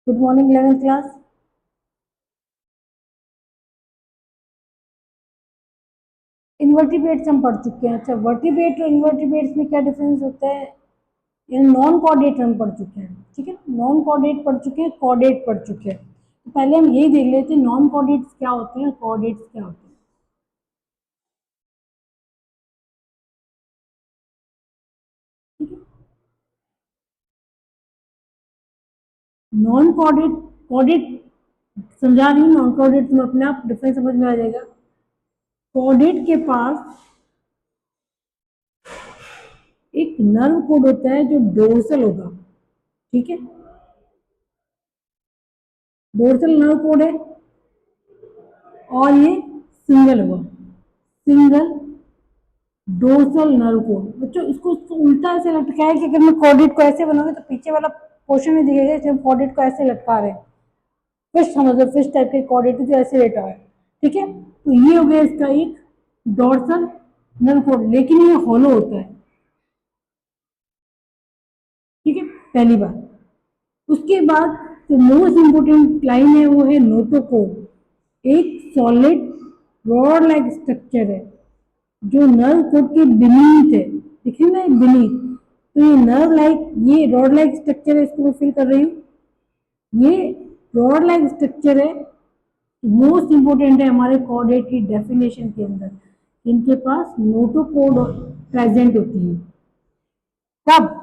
Good morning 11th class. Invertebrates हम पढ़ चुके हैं। अच्छा, वर्टिब्रेट और इन्वर्टिब्रेट्स में क्या डिफरेंस होता है? ये नॉन कॉर्डेट हम पढ़ चुके हैं, ठीक है। नॉन कॉर्डेट पढ़ चुके हैं, कॉर्डेट पढ़ चुके हैं। तो पहले हम यही देख लेते हैं नॉन कॉर्डेट्स क्या होते हैं, कॉर्डेट्स क्या होते हैं। ठीक है, नॉन कॉर्डेट, कॉर्डेट समझा रही हूँ, नॉन कॉर्डेट तुम अपने आप डिफरेंस समझ में आ जाएगा। कॉर्डेट के पास एक नर्व कोड होता है जो डोर्सल होगा, ठीक है। डोर्सल नर्व कोड है और ये सिंगल होगा, सिंगल डोर्सल नर्व कोड। बच्चों इसको उल्टा ऐसे लटका है कि अगर मैं कॉर्डेट को ऐसे बनाऊंगी तो पीछे वाला पोर्शन में दिखेगा जब कॉर्डेट को ऐसे लटका रहे हैं। फिश समझ लो, फिश टाइप के कॉर्डेट जो ऐसे लेटा है, ठीक है। तो ये हो गया इसका एक डोर्सल नर्व कोड, लेकिन ये हॉलो होता है, ठीक है, पहली बात। उसके बाद जो मोस्ट इंपोर्टेंट लाइन है वो है नोटोकोड। एक सॉलिड रॉड लाइक स्ट्रक्चर है जो नर्व कोड के बीनीथ है, देखिए ना बीनीथ। तो ये नर्व लाइक, ये रॉड लाइक स्ट्रक्चर है, इसको मैं फिल कर रही हूँ। ये रॉड लाइक स्ट्रक्चर है, मोस्ट इंपोर्टेंट है हमारे कॉर्डेट की डेफिनेशन के अंदर। इनके पास नोटोकोड प्रेजेंट होती है। कब?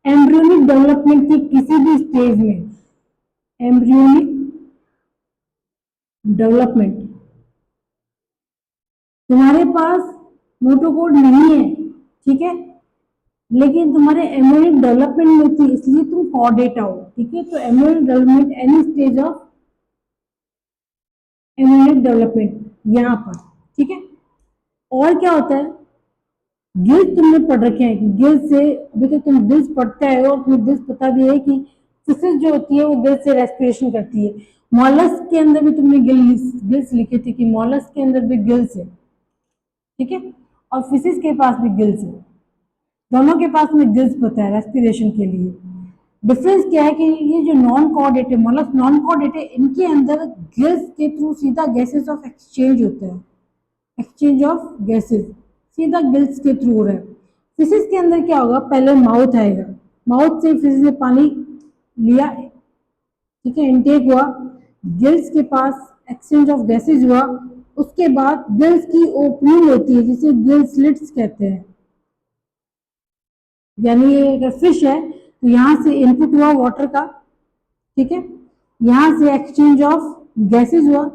एम्ब्रियोनिक डेवलपमेंट की किसी भी स्टेज में, एम्ब्रियोनिक डेवलपमेंट तुम्हारे पास नोटोकोड नहीं है, ठीक है, लेकिन तुम्हारे एम्ब्रियोनिक डेवलपमेंट में थी इसलिए तुम कॉर्डेट आओ, ठीक है। तो embryonic development any stage of embryonic development यहाँ पर, ठीक है। और क्या होता है, गिल्स तुमने पढ़ रखे हैं कि गिल्स से, अभी तो तुम गिल्स पढ़ते आए हो और तुम्हें गिल्स पता भी है कि फिशेस जो होती है वो गिल्स से रेस्पिरेशन करती है। मॉलस्क के अंदर भी तुमने गिल्स गिल्स लिखे थे कि मॉलस्क के अंदर भी गिल्स है, ठीक है, और फिशेस के पास भी गिल्स है। दोनों के पास में गिल्स होता है रेस्पिरेशन के लिए। डिफरेंस क्या है कि ये जो नॉन कॉर्डेट है, मतलब नॉन कॉर्डेट है, इनके अंदर गिल्स के थ्रू सीधा गैसेस ऑफ एक्सचेंज होता है, एक्सचेंज ऑफ गैसेस सीधा गिल्स के थ्रू हो रहा है। फिशेस के अंदर क्या होगा, पहले माउथ आएगा, माउथ से फिशेस ने पानी लिया, ठीक है, इनटेक हुआ, गिल्स के पास एक्सचेंज ऑफ गैसेज हुआ। उसके बाद गिल्स की ओपनिंग होती है जिसे गिल स्लिट्स कहते हैं। यानी ये अगर फिश है तो यहाँ से इनपुट हुआ वाटर का, ठीक है, यहाँ से एक्सचेंज ऑफ गैसेज हुआ,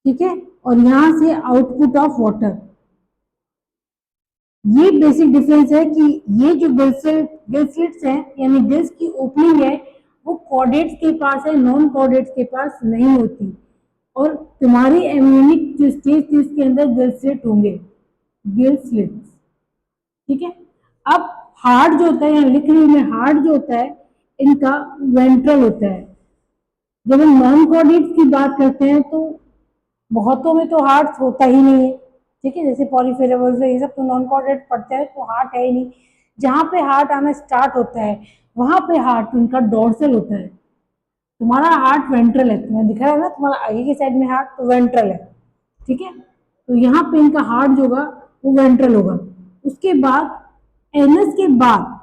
ठीक है, और यहाँ से आउटपुट ऑफ वाटर। ये बेसिक डिफरेंस है कि ये जो गिल्सलेट्स है यानी गिल्स की ओपनिंग है वो कॉर्डेट्स के पास है, नॉन कॉर्डेट्स के पास नहीं होती। और तुम्हारी एम्ब्रियोनिक जो स्टेज थी उसके अंदर गिल्सलेट होंगे, गिल्सलेट्स, ठीक है। अब हार्ट जो होता है, यहाँ लिख रही हूँ मैं, हार्ट जो होता है इनका वेंट्रल होता है। जब हम नॉन कॉर्डेट्स की बात करते हैं तो बहुतों में तो हार्ट होता ही नहीं है, ठीक है, जैसे पॉलीफेरेबल्स ये सब तो नॉन कॉर्डेट पढ़ते हैं तो हार्ट है ही नहीं। जहाँ पे हार्ट आना स्टार्ट होता है वहां पे हार्ट उनका डोर्सल होता है। तुम्हारा हार्ट वेंट्रल है, तुम्हें दिख रहा है ना, तुम्हारा आगे की साइड में हार्ट तो वेंट्रल है, ठीक है। तो यहाँ पे इनका हार्ट जो होगा वो वेंट्रल होगा। उसके बाद एनस के बाद,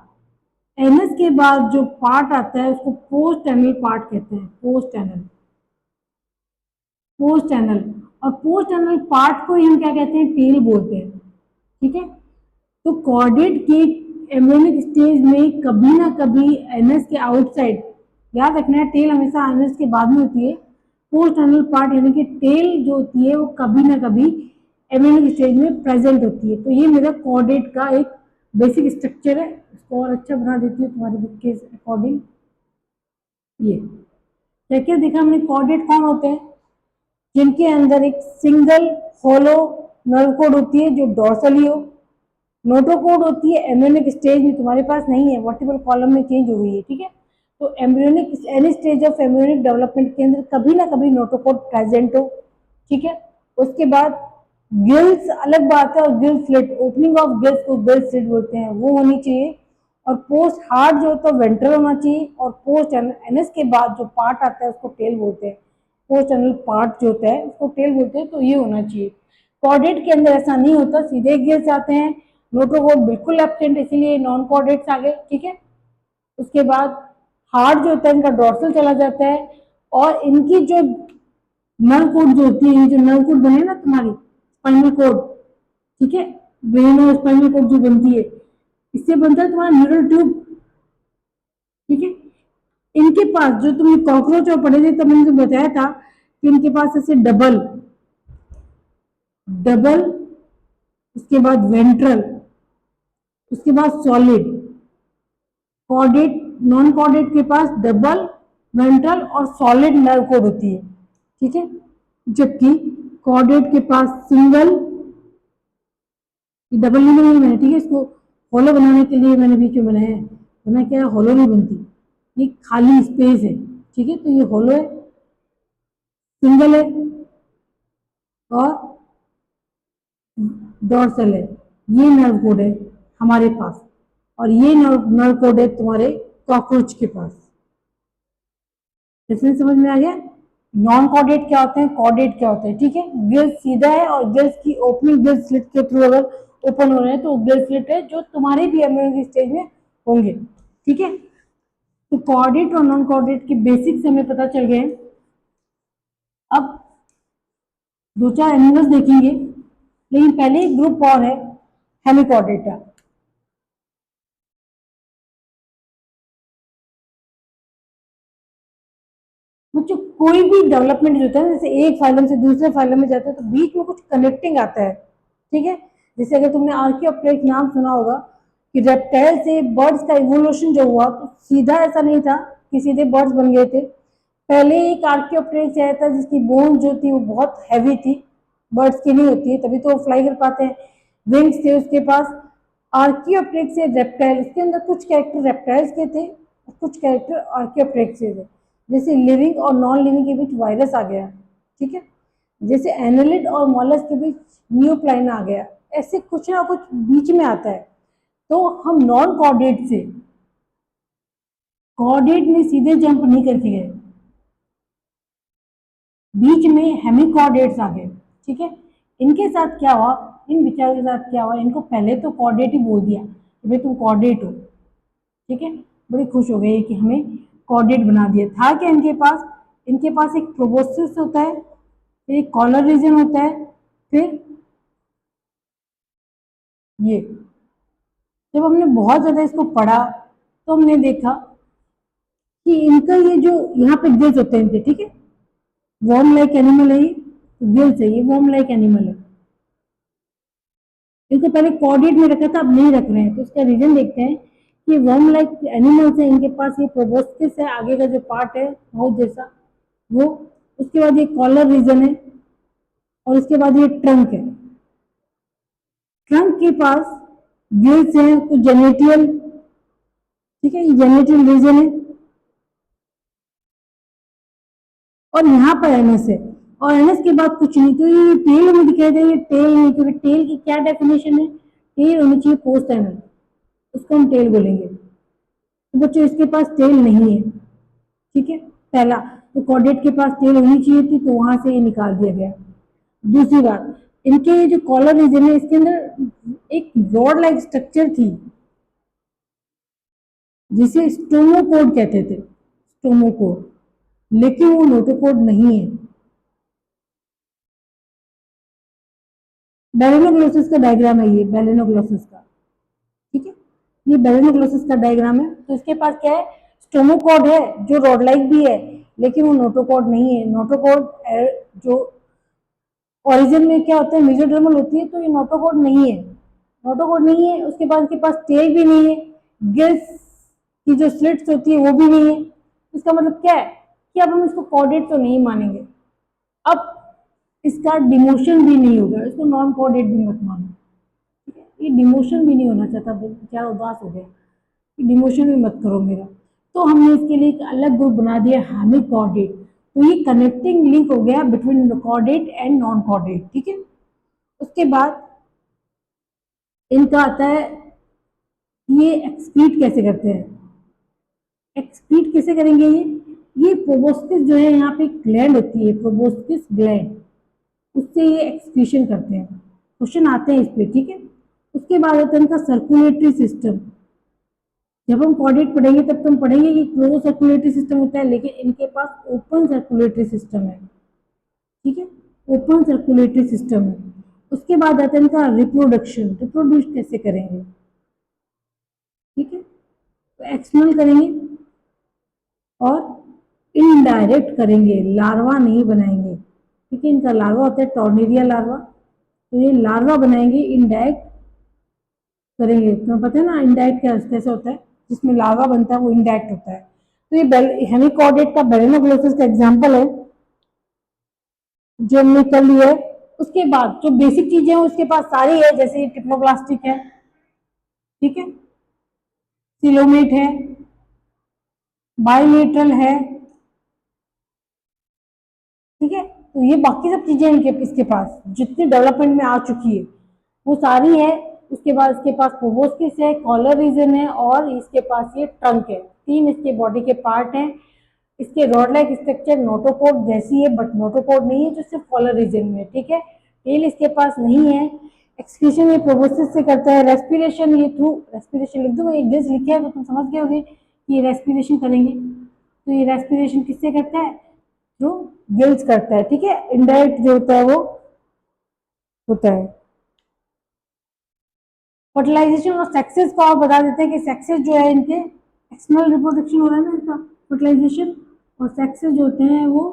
एनस के बाद जो पार्ट आता है उसको पोस्ट एनल पार्ट कहते हैं, पोस्ट एनल, पोस्ट एनल। और पोस्ट एनल पार्ट को ही हम क्या कहते हैं, टेल बोलते हैं, ठीक है। तो कॉर्डेट के एम्ब्रियोनिक स्टेज में कभी ना कभी एनस के आउटसाइड, याद रखना है टेल हमेशा एनस के बाद में होती है। पोस्ट एनल पार्ट यानी कि टेल जो होती है वो कभी ना कभी एम्ब्रियोनिक स्टेज में प्रेजेंट होती है। तो ये मेरा कॉर्डेट का एक बेसिक स्ट्रक्चर है, इसको और अच्छा बना देती हूँ तुम्हारे बुक के अकॉर्डिंग। ये क्या क्या देखा हमने, कॉर्डेट कौन होते हैं, जिनके अंदर एक सिंगल होलो नर्व कोड होती है जो डॉर्सली हो। नोटोकोड होती है एम्ब्रियोनिक स्टेज में, तुम्हारे पास नहीं है, वर्टिबल कॉलम में चेंज हो गई है, ठीक है। तो embryonic any stage of embryonic development के अंदर कभी ना कभी नोटोकोड प्रेजेंट हो, ठीक है। उसके बाद गिल्स अलग बात है, और Gill slit, opening of gills को गिल स्लिट बोलते हैं, वो होनी चाहिए। और पोस्ट हार्ट जो होता है वेंट्रल होना चाहिए, और पोस्ट एनएस के बाद जो पार्ट आता है उसको टेल बोलते हैं, पोस्ट एनल पार्ट जो होता है उसको टेल बोलते हैं, तो ये होना चाहिए। कॉर्डेट के अंदर ऐसा नहीं होता, सीधे गिल्स आते हैं, नोटोकॉर्ड बिल्कुल एब्सेंट, इसीलिए नॉन कॉर्डेट्स आ गए, ठीक है। उसके बाद हार्ट जो होता है इनका डॉर्सल चला जाता है, और इनकी जो नर्व कोड जो होती है, जो नर्व कोड बने ना तुम्हारी स्पाइनल कोड, ठीक है, ब्रेन और स्पाइनल कोड जो बनती है, इससे बनता है तुम्हारा न्यूरल ट्यूब, ठीक है। इनके पास जो तुमने कॉकरोच और पढ़े थे तब मैंने तुम्हें बताया था कि इनके पास ऐसे डबल डबल, उसके बाद वेंट्रल, उसके बाद सॉलिड, कॉर्डेट, नॉन कॉर्डेट के पास डबल, वेंट्रल और सॉलिड नर्व कोड होती है, ठीक है। जबकि कॉर्डेट के पास सिंगल, डबल नहीं बनाई मैंने, ठीक है, इसको हॉलो बनाने के लिए मैंने बीच में बनाया है, वरना क्या है हॉलो नहीं बनती, ये खाली स्पेस है, ठीक है, तो ये हॉलो है, सिंगल है और डॉर्सल है, ये नर्व कोड है हमारे पास, और ये नर्व कोड है तुम्हारे कॉकरोच के पास। डिफरेंस समझ में आ गया? नॉन कॉर्डेट क्या होते हैं, कॉर्डेट क्या होते हैं, ठीक है। गिल्स सीधा है और गिल्स की ओपनिंग गिल स्लिट के थ्रू अगर ओपन हो रहे हैं तो गिल स्लिट है, जो तुम्हारे भी एम्ब्रियो स्टेज में होंगे, ठीक है। तो कॉर्डेट और नॉन कॉर्डेट के बेसिक्स हमें पता चल गए। अब दो चार एनिमल्स देखेंगे, लेकिन पहले एक ग्रुप और है हेमिकॉर्डेटा। बच्चों कोई भी डेवलपमेंट जो होता है, जैसे एक फाइलम से दूसरे फाइलम में जाता है तो बीच में कुछ कनेक्टिंग आता है, ठीक है। जैसे अगर तुमने आर्कियोप्टेरिक्स नाम सुना होगा कि रेप्टाइल से बर्ड्स का इवोल्यूशन जो हुआ, तो सीधा ऐसा नहीं था कि सीधे बर्ड्स बन गए थे। पहले एक आर्कियोप्टेरिक्स आया था जिसकी बोन जो थी वो बहुत हैवी थी, बर्ड्स की नहीं होती है, तभी तो वो फ्लाई कर पाते हैं, विंग्स थे उसके पास। आर्कियोप्टेरिक्स से रेप्टाइल, इसके अंदर कुछ कैरेक्टर रेप्टाइल्स के थे और कुछ कैरेक्टर आर्कियोप्टेरिक्स के थे। जैसे लिविंग और नॉन लिविंग के बीच वायरस आ गया, ठीक है, जैसे एनालिड और मॉलस के बीच न्यूप्लाइन आ गया, ऐसे कुछ ना कुछ बीच में आता है। तो हम नॉन कॉर्डेट से कॉर्डेट में सीधे जंप नहीं करके गए, बीच में हेमिकॉर्डेट्स आ गए, ठीक है। इनके साथ क्या हुआ, इन विचारों के साथ क्या हुआ, इनको पहले तो कॉर्डेट ही बोल दिया कि भाई तुम कॉर्डेट हो, ठीक है। बड़े खुश हो गए कि हमें कॉर्डेट बना दिया। था क्या इनके पास एक प्रोबोसिस होता है, फिर एक कॉलर रीजन होता है, फिर ये। जब हमने बहुत ज्यादा इसको पढ़ा तो हमने देखा कि इनका ये जो यहाँ पे गिल्स होते हैं इनके, ठीक है, वॉर्म लाइक एनिमल है ये, गिल्स है, ये वॉर्म लाइक एनिमल है। इनको पहले कॉर्डेट में रखा था, अब नहीं रख रहे हैं, तो इसका रीजन देखते हैं कि वर्म लाइक एनिमल्स है, इनके पास ये प्रोबोस्किस है, आगे का जो पार्ट है माउथ जैसा वो, उसके बाद ये कॉलर रीजन है, और उसके बाद ये ट्रंक है। ट्रंक के पास गिल्स है, कुछ जेनेटियल, ठीक है, ये जेनेटियल रीजन है, और यहाँ पर एनएस है, और एनएस के बाद कुछ नहीं। तो ये टेल हमें दिखाई दे रही है, टेल नहीं, क्योंकि टेल की क्या डेफिनेशन है, टेल होनी चाहिए पोस्ट एनल, उसको हम टेल बोलेंगे। तो बच्चों इसके पास टेल नहीं है, ठीक है, पहला तो कॉर्डेट के पास टेल होनी चाहिए थी, तो वहां से ये निकाल दिया गया। दूसरी बात, इनके जो कॉलर रीजन है इसके अंदर एक रॉड लाइक स्ट्रक्चर थी जिसे स्टोमोकोड कहते थे, स्टोमोकोड, लेकिन वो नोटोकोड नहीं है। बैलेनोग्लोसिस का डायग्राम है ये, बैलेनोग्लोसिस का, ठीक है, ये बैलेनोग्लोसिस का डायग्राम है। तो इसके पास क्या है, स्टोमोकोड है जो रॉड लाइक भी है, लेकिन वो नोटोकोड नहीं है। नोटोकोड जो ओरिजिन में क्या होता है, मेसोडर्मल होती है, तो ये नोटोकोड नहीं है, नोटोकोड नहीं है। उसके बाद इसके पास टेल भी नहीं है, गिल्स की जो स्लिट्स होती है वो भी नहीं है। इसका मतलब क्या है कि अब हम इसको कॉर्डेट तो नहीं मानेंगे, अब इसका डिमोशन भी नहीं होगा, इसको नॉन कॉर्डेट भी मत मानो, ठीक है। ये डिमोशन भी नहीं होना चाहता, बेचारा उदास हो गया, डिमोशन भी मत करो मेरा। तो हमने इसके लिए एक अलग ग्रुप बना दिया, हेमिकॉर्डेट। तो ये कनेक्टिंग लिंक हो गया between chordate and non chordate, ठीक है। उसके बाद इनका आता है ये एक्सक्रीट कैसे करते हैं, एक्सक्रीट कैसे करेंगे ये प्रोबोस्किस जो है, यहाँ पे ग्लैंड होती है प्रोबोस्किस ग्लैंड, उससे ये एक्सक्रीशन करते हैं। क्वेश्चन आते हैं इस पे, ठीक है। उसके बाद होता है इनका सर्कुलेटरी सिस्टम। जब हम कॉर्डेट पढ़ेंगे तब तो हम पढ़ेंगे कि क्लोज सर्कुलेटरी सिस्टम होता है, लेकिन इनके पास ओपन सर्कुलेटरी सिस्टम है, ठीक है, ओपन सर्कुलेटरी सिस्टम है। उसके बाद आता है इनका रिप्रोडक्शन, रिप्रोड्यूस कैसे करेंगे, ठीक है, तो एक्सटर्नल करेंगे और इनडायरेक्ट करेंगे, लार्वा नहीं बनाएंगे, ठीक है। इनका लार्वा होता है टॉर्नेरिया लार्वा, तो ये लार्वा बनाएंगे, इनडायरेक्ट करेंगे। तो पता है ना इनडायरेक्ट कैसे होता है, जिसमें लार्वा बनता है वो इनडायरेक्ट होता है। तो ये हेमिकॉर्डेट का बेरेनोग्लोसस का एग्जाम्पल है जो हमने कर लिया है। उसके बाद जो बेसिक चीजें हैं उसके पास सारी है, जैसे टिप्नोप्लास्टिक है, ठीक है, सिलोमेट है, बायोलेटरल है, ठीक है। तो ये बाकी सब चीजें इनके इसके पास जितनी डेवलपमेंट में आ चुकी है वो सारी है। उसके बाद इसके पास प्रोबोस्किस है, कॉलर रीजन है, और इसके पास ये ट्रंक है। तीन इसके बॉडी के पार्ट हैं। इसके रॉड लाइक स्ट्रक्चर नोटोकोड जैसी है, बट नोटोकोड नहीं है, जो सिर्फ कॉलर रीजन में है, ठीक है। टेल इसके पास नहीं है। एक्सक्रीशन ये प्रोबोसिस से करता है। रेस्पिरेशन ये थ्रू, रेस्पिरेशन लिख दूँ, एक जस्ट लिखे है तो तुम समझ गए होगे कि ये रेस्पिरेशन करेंगे। तो ये रेस्पिरेशन किससे करता है, जो गिल्स करता है, ठीक है। इनडायरेक्ट जो होता है वो होता है। फर्टिलाइजेशन और सेक्सेस को आप बता देते हैं कि सेक्सेस जो है इनके एक्सटर्नल रिप्रोडक्शन हो रहा है ना इनका, फर्टिलाइजेशन, और सेक्सेस जो होते हैं वो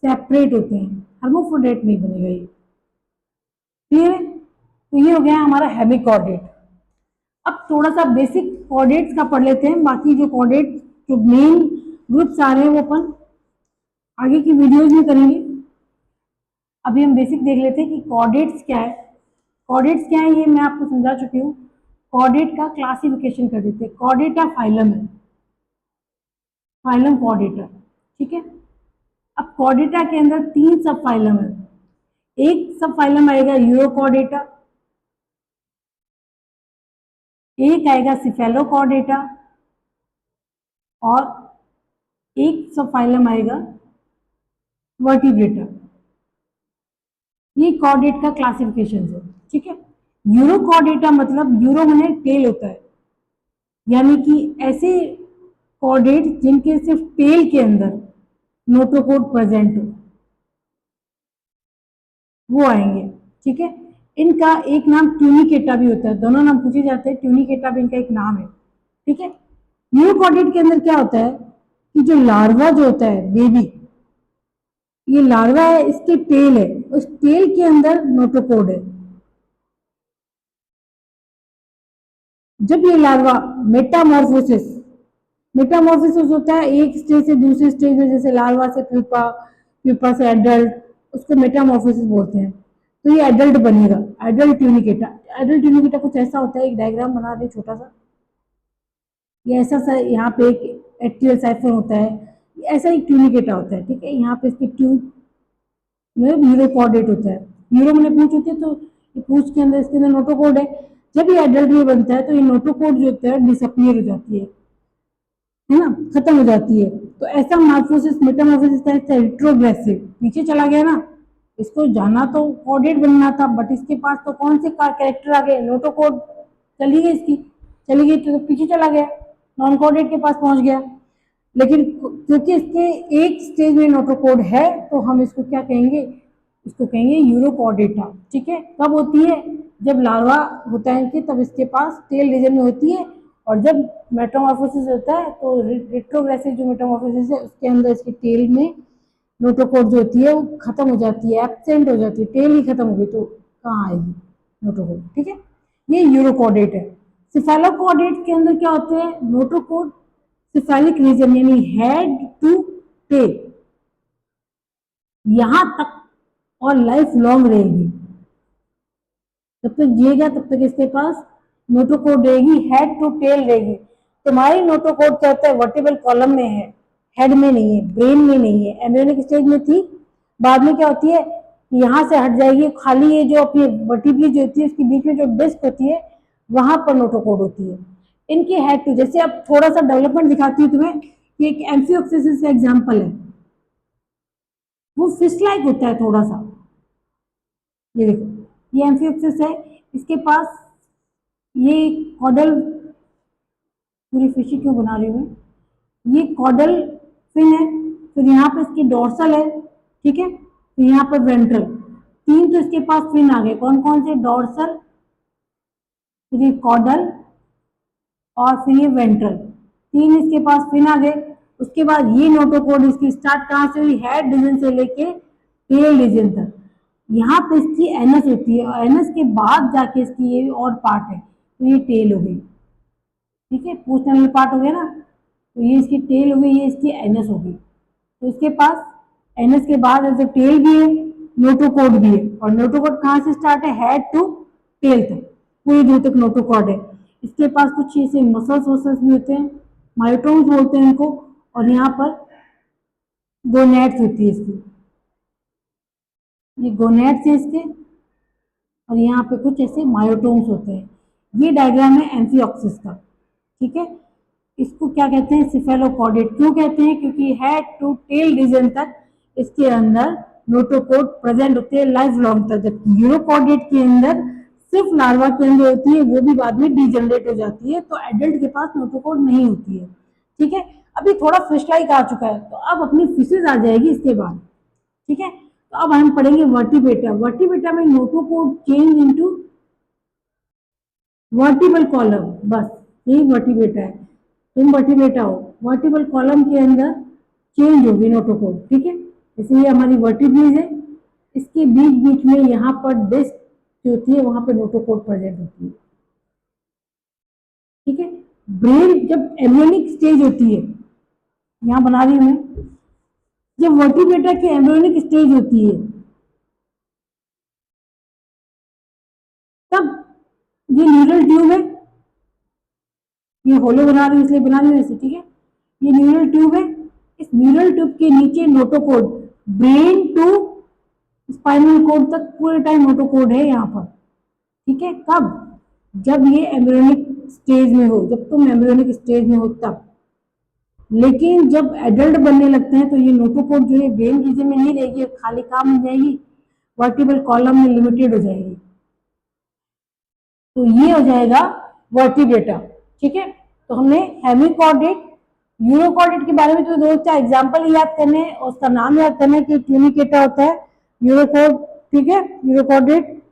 सेपरेट होते हैं, हर्मोफ्रोडाइट नहीं बनेगा ये, क्लियर है। तो ये हो गया हमारा हेमिकॉर्डेट। अब थोड़ा सा बेसिक कॉर्डेट्स का पढ़ लेते हैं, बाकी जो कॉर्डेट जो मेन ग्रुप्स आ रहे हैं वो अपन आगे की वीडियोज में करेंगे। अभी हम बेसिक देख लेते हैं कि कॉर्डेट्स क्या है। कॉर्डेट्स क्या है ये मैं आपको समझा चुकी हूँ। कॉर्डेट का क्लासिफिकेशन कर देते हैं। कॉर्डेटा फाइलम है, फाइलम कॉर्डेटा, ठीक है। अब कॉर्डेटा के अंदर तीन सब फाइलम है। एक सब फाइलम आएगा यूरोकॉर्डेटा, एक आएगा सिफेलोकॉर्डेटा, और एक सब फाइलम आएगा वर्टिब्रेटा। ये कॉर्डेट का क्लासिफिकेशन है, ठीक है। यूरोकॉर्डेटा मतलब यूरो माने टेल होता है, यानी कि ऐसे कॉर्डेट जिनके सिर्फ टेल के अंदर नोटोकोड प्रेजेंट हो वो आएंगे, ठीक है। इनका एक नाम ट्यूनिकेटा भी होता है, दोनों नाम पूछे जाते हैं, ट्यूनिकेटा भी इनका एक नाम है, ठीक है। यूरोकॉर्डेट के अंदर क्या होता है कि जो लार्वा जो होता है बेबी, ये लार्वा है, इसके टेल है, उस टेल के अंदर नोटोकोड है। जब ये लार्वा मेटामॉर्फोसिस, मेटामॉर्फोसिस होता है एक स्टेज से दूसरे स्टेज में, जैसे लार्वा से प्यूपा, प्यूपा से एडल्ट, उसको मेटामॉर्फोसिस बोलते हैं। तो ये एडल्ट बनेगा, एडल्ट ट्यूनिकेटा। एडल्ट ट्यूनिकेटा कुछ ऐसा होता है, एक डायग्राम बना दे छोटा सा, ये ऐसा सा, यहाँ पे एक एट्रियल साइफन होता है, ऐसा एक ट्यूनिकेटा होता है, ठीक है। यहाँ पे इसके ट्यूब में यूरोकॉर्डेट होता है, यूरो मैंने पूछ होती है, तो ये पूछ के अंदर इसके अंदर नोटोकोड है। जब ये एडल्ट में बनता है तो ये नोटोकोड जो होता है डिसअपियर हो जाती है ना, खत्म हो जाती है। तो ऐसा मार्फोसिस, मेटामॉर्फोसिस है रिट्रोग्रेसिव, पीछे चला गया ना, इसको जाना तो कॉर्डेट बनना था, बट इसके पास तो कौन से कैरेक्टर आ गए, नोटोकोड, चली गई इसकी, चली गई तो पीछे चला गया, नॉन कॉर्डेट के पास पहुंच गया। लेकिन क्योंकि इसके एक स्टेज में नोटोकोड है तो हम इसको क्या कहेंगे, इसको कहेंगे यूरोकॉर्डेटा, ठीक है। कब होती है, जब लार्वा होता है कि तब इसके पास टेल रीजन में होती है, और जब मेटामॉर्फोसिस होता है तो रिट्रोग्रेसिव जो मेटामॉर्फोसिस है उसके अंदर इसकी टेल में नोटोकोड जो होती है वो खत्म हो जाती है, एब्सेंट हो जाती है, टेल ही खत्म हो गई तो कहाँ आएगी नोटोकोड, ठीक है। ये यूरोकॉर्डेट है। सिफेलोकॉर्डेट के अंदर क्या होते हैं, नोटोकोड सिफेलिक रीजन यानी हेड टू टेल, यहां तक और लाइफ लॉन्ग रहेगी, जब तक जिएगा तब तक इसके पास नोटोकोड रहेगी, हेड टू टेल रहेगी। तुम्हारी नोटोकोड क्या होता है, वर्टिबल कॉलम में है, हेड में नहीं है, ब्रेन में नहीं है, एम्ब्रियोनिक स्टेज में थी, बाद में क्या होती है, यहाँ से हट जाएगी, खाली ये जो अपनी वर्टिब्री जो होती है उसके बीच में जो डिस्क होती है वहां पर नोटोकोड होती है। इनके हेड टू, जैसे अब थोड़ा सा डेवलपमेंट दिखाती हूँ तुम्हें, ये एक एम्फियोक्सिस का एग्जाम्पल है, वो फिश लाइक होता है थोड़ा सा। ये देखो, ये एम्फियोक्सिस है, इसके पास ये कॉडल, पूरी फिशी क्यों बना रही हूँ मैं, ये कॉडल फिन है, फिर यहाँ पे इसकी डोर्सल है, ठीक है, फिर यहाँ पर वेंट्रल, तीन तो इसके पास फिन आ गए, कौन कौन से, डोर्सल, फिर ये कॉडल और फिर ये वेंट्रल, तीन इसके पास फिन आ गए। उसके बाद ये नोटोकॉर्ड इसकी स्टार्ट कहाँ से हुई, हेड रीजन से लेके टेल रीजन तक, यहाँ पे इसकी एनस होती है, और एनस के बाद जाके इसकी ये और पार्ट है, तो ये टेल हो गई, ठीक है, पोस्टनल पार्ट हो गया ना, तो ये इसकी टेल हो गई, ये इसकी एनस हो गई। तो इसके पास एनएस के बाद ऐसे टेल भी है, नोटोकॉर्ड भी है, और नोटोकॉर्ड कहाँ से स्टार्ट है, हेड टू टेल तक, पूरी दूर तक नोटोकॉर्ड है। इसके पास कुछ ऐसे मसल्स वसल्स भी होते हैं, मायोटोम्स बोलते हैं इनको, और यहाँ पर गोनेट्स होती है इसकी, ये गोनेट्स है इसके, और यहाँ पे कुछ ऐसे मायोटोम्स होते हैं। ये डायग्राम है एम्फियोक्सिस का, ठीक है। इसको क्या कहते हैं, सिफेलोकॉर्डेट क्यों कहते हैं, क्योंकि हेड टू टेल रीजन तक इसके अंदर नोटोकॉर्ड प्रेजेंट होते हैं लाइफ लॉन्ग तक, जबकि यूरोकॉर्डेट के अंदर सिर्फ लार्वा के अंदर होती है, वो भी बाद में डीजनरेट हो जाती है, तो एडल्ट के पास नोटोकॉर्ड नहीं होती है, ठीक है। अभी थोड़ा फिश लाइक आ चुका है, तो अब अपनी फिशेज आ जाएगी इसके बाद, ठीक है। तो अब हम पढ़ेंगे वर्टिब्रेटा, वर्टिब्रेटा में notochord change into vertebral column, बस यही वर्टिब्रेटा है, तुम वर्टिब्रेटा हो, वर्टिबल कॉलम के अंदर चेंज होगी नोटोकॉर्ड, ठीक है। जैसे ये हमारी वर्टिब्रेज है, इसके बीच बीच में यहाँ पर डिस्क जो होती है वहां पर नोटोकॉर्ड प्रेजेंट होती है, ठीक है। ब्रेन जब एम्ब्रियोनिक स्टेज होती है, यहाँ बना रही हूं मैं, जब वर्टिब्रेटा की एम्ब्रियोनिक स्टेज होती है, तब ये न्यूरल ट्यूब है, ये होलो बना रही हूँ इसलिए बना रही हूँ ऐसे, ठीक है। ये न्यूरल ट्यूब है, इस न्यूरल ट्यूब के नीचे notochord, brain to spinal cord तक पूरे टाइम नोटोकॉर्ड है यहाँ पर, ठीक है। कब, जब ये एम्ब्रियोनिक स्टेज में हो, जब तुम एम्ब्रियोनिक स्टेज में हो तब। लेकिन जब एडल्ट बनने लगते हैं तो ये नोटोकॉर्ड जो है ब्रेन रीजन में नहीं रहेगी, खाली काम हो जाएगी, वर्टिबल कॉलम में लिमिटेड हो जाएगी, तो ये हो जाएगा वर्टिब्रेटा, ठीक है। तो हमने हेमिकॉर्डेट, यूरोकॉर्डेट के बारे में तो दो चार एग्जाम्पल याद करने हैं, और उसका नाम याद करना है कि ट्यूनिकेटा होता है, यूरोकॉर्ड, ठीक है, यूरोकॉर्डेट,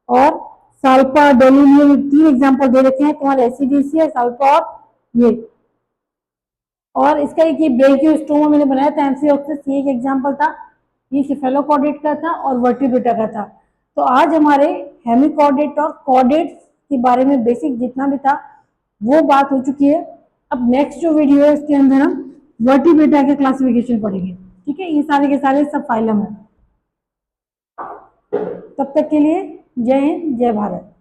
और साल्पा, डेलिनियम, तीन एग्जाम्पल दे रखे हैं तुम्हारे एसिडिसी है, साल्पा और ये, और इसका एक ये ब्रेकियोस्टोमा मैंने बनाया था एम्फियोक्सिस, ये एक एग्जाम्पल था, ये सिफेलोकॉर्डेट का था और वर्टिब्रेटा का था। तो आज हमारे हेमिकॉर्डेट और कॉर्डेट के बारे में बेसिक जितना भी था वो बात हो चुकी है। अब नेक्स्ट जो वीडियो है उसके अंदर हम वर्टिब्रेटा के क्लासिफिकेशन पढ़ेंगे, ठीक है। ये सारे के सारे सब फाइलम है। तब तक के लिए जय हिंद, जय भारत।